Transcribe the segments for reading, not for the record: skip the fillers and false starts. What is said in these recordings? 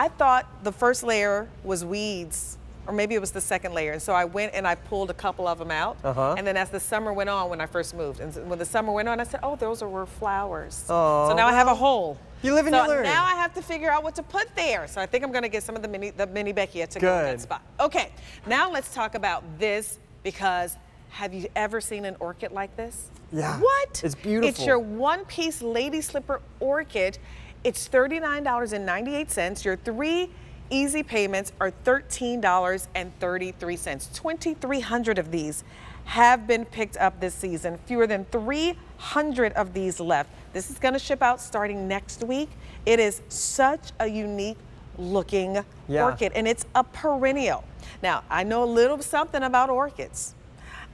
I thought the first layer was weeds, or maybe it was the second layer. And so I went and I pulled a couple of them out. And then as the summer went on, when I first moved, and when the summer went on, I said, oh, those were flowers. So now I have a hole. You live and you learn. Now I have to figure out what to put there. So I think I'm going to get some of the mini Beckia to go in that spot. Okay, now let's talk about this, because have you ever seen an orchid like this? Yeah. What? It's beautiful. It's your one-piece lady slipper orchid. It's $39.98. Your 3 easy payments are $13.33. 2,300 of these have been picked up this season. Fewer than 300 of these left. This is going to ship out starting next week. It is such a unique looking orchid, and it's a perennial. Now, I know a little something about orchids.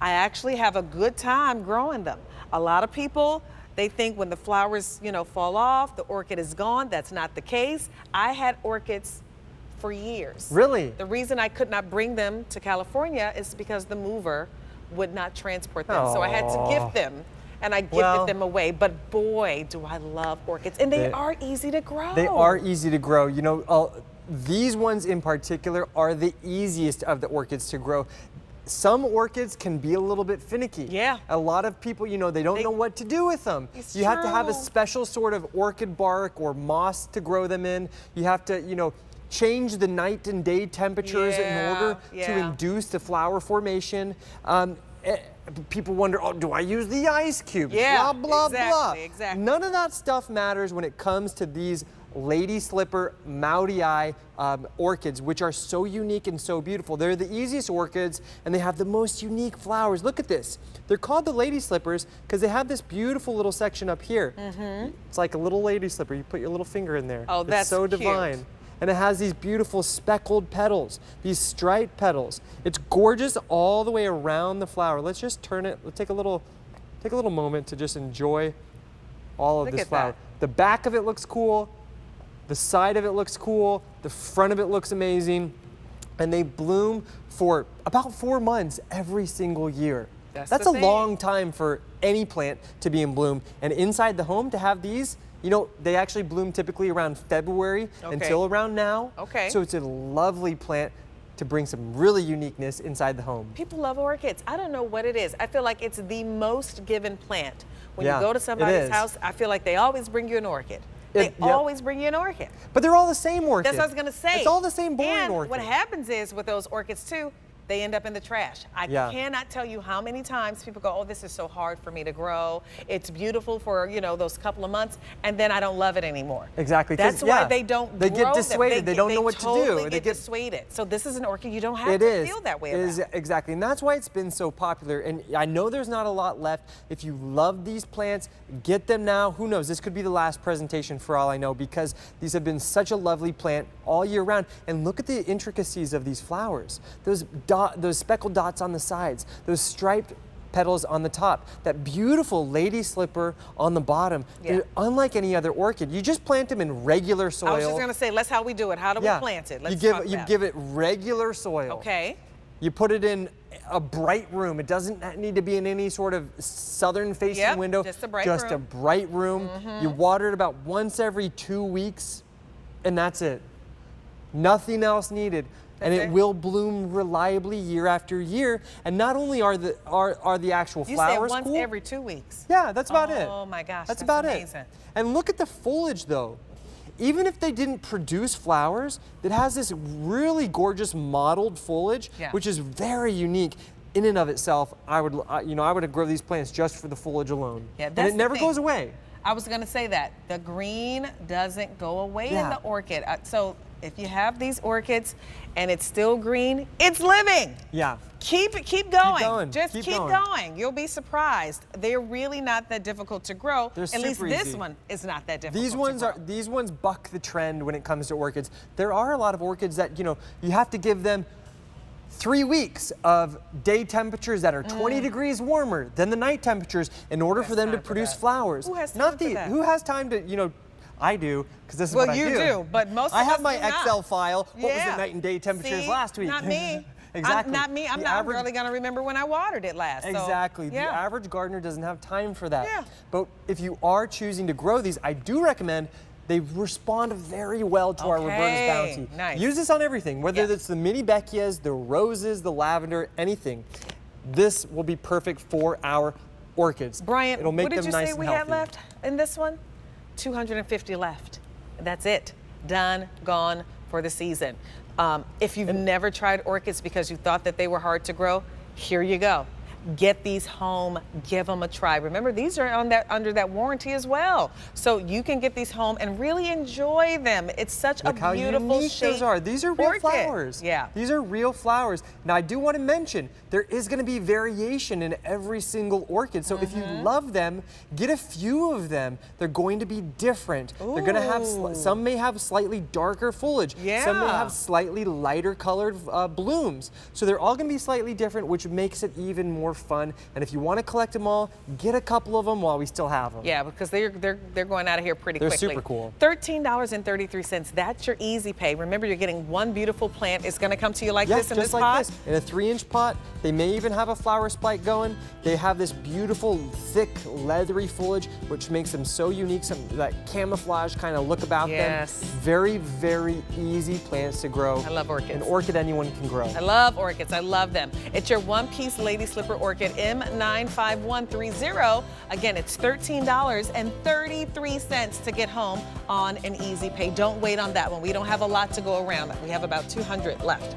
I actually have a good time growing them. A lot of people, they think when the flowers, fall off, the orchid is gone. That's not the case. I had orchids for years. Really? The reason I could not bring them to California is because the mover would not transport them. So I had to gift them, and I gifted them away. But boy, do I love orchids. And they are easy to grow. They are easy to grow. These ones in particular are the easiest of the orchids to grow. Some orchids can be a little bit finicky. Yeah. A lot of people, they don't know what to do with them. You have to have a special sort of orchid bark or moss to grow them in. You have to, change the night and day temperatures in order to induce the flower formation. People wonder, oh, do I use the ice cubes? Blah, blah, blah. Exactly. None of that stuff matters when it comes to these Lady Slipper Maundiae orchids, which are so unique and so beautiful. They're the easiest orchids, and they have the most unique flowers. Look at this. They're called the Lady Slippers because they have this beautiful little section up here. It's like a little lady slipper. You put your little finger in there. Oh, that's it's so divine. Cute. And it has these beautiful speckled petals, these striped petals. It's gorgeous all the way around the flower. Let's just turn it. Let's take a little moment to just enjoy all of this flower. The back of it looks cool. The side of it looks cool. The front of it looks amazing. And they bloom for about 4 months every single year. That's a long time for any plant to be in bloom. And inside the home to have these, they actually bloom typically around February until around now. So it's a lovely plant to bring some really uniqueness inside the home. People love orchids. I don't know what it is. I feel like it's the most given plant. When you go to somebody's house, I feel like they always bring you an orchid. They always bring you an orchid. But they're all the same orchid. That's what I was going to say. It's all the same boring orchid. What happens is with those orchids too, they end up in the trash. I cannot tell you how many times people go, oh, this is so hard for me to grow. It's beautiful for, those couple of months, and then I don't love it anymore. Exactly. That's why they don't grow them. They get dissuaded. They don't know what to do. They get dissuaded. So this is an orchid you don't have to feel that way about. Exactly. And that's why it's been so popular. And I know there's not a lot left. If you love these plants, get them now. Who knows? This could be the last presentation for all I know, because these have been such a lovely plant all year round. And look at the intricacies of these flowers. Those speckled dots on the sides, those striped petals on the top, that beautiful lady slipper on the bottom. They're unlike any other orchid. You just plant them in regular soil. I was just going to say, that's how we do it. How do we plant it? Let's talk about you give it regular soil. Okay. You put it in a bright room. It doesn't need to be in any sort of southern facing window. Just a bright room. A bright room. You water it about once every 2 weeks, and that's it. Nothing else needed. And it will bloom reliably year after year. And not only are the actual flowers cool. You said once cool, every 2 weeks. Yeah, that's about it. Oh my gosh, that's about amazing. it. And look at the foliage though. Even if they didn't produce flowers, it has this really gorgeous mottled foliage, which is very unique in and of itself. I would grow these plants just for the foliage alone. Yeah, and it never goes away. I was going to say that the green doesn't go away in the orchid. So if you have these orchids and it's still green, it's living. Yeah. Keep going. Just keep going. You'll be surprised. They're really not that difficult to grow. They're At least this easy. one is not that difficult. These ones buck the trend when it comes to orchids. There are a lot of orchids that, you have to give them 3 weeks of day temperatures that are 20 degrees warmer than the night temperatures in order for them to produce flowers. Who has time for that? Who has time to, I do, because this is what I do. Well, you do, but most of us I have my do not. Excel file. What was the night and day temperatures last week? Not me. Exactly. Not me. I'm not really going to remember when I watered it last. Exactly. The average gardener doesn't have time for that. Yeah. But if you are choosing to grow these, I do recommend They respond very well to our Roberta's Bounty. Nice. Use this on everything, whether it's the mini Beckias, the roses, the lavender, anything. This will be perfect for our orchids. Brian, it'll make what did them you nice say and we healthy. had left in this one? 250 left. That's it. Done, gone for the season. If you've never tried orchids because you thought that they were hard to grow, here you go. Get these home, give them a try. Remember, these are under that warranty as well. So you can get these home and really enjoy them. It's such Look a beautiful how unique shape. those are. These are real orchid. flowers. Yeah. These are real flowers. Now, I do want to mention, there is going to be variation in every single orchid. So if you love them, get a few of them. They're going to be different. They're going to have, some may have slightly darker foliage. Yeah. Some may have slightly lighter colored blooms. So they're all going to be slightly different, which makes it even more fun. And if you want to collect them all, get a couple of them while we still have them. Yeah, because they're going out of here pretty They're quickly. super cool. $13.33. That's your easy pay. Remember, you're getting one beautiful plant. It's going to come to you like this in just this like pot. this. In a 3-inch pot. They may even have a flower spike going. They have this beautiful, thick, leathery foliage, which makes them so unique. That camouflage kind of look about them. Very, very easy plants to grow. I love orchids. An orchid anyone can grow. I love orchids. I love them. It's your one-piece lady slipper orchid M95130. Again, it's $13.33 to get home on an easy pay. Don't wait on that one. We don't have a lot to go around. We have about 200 left.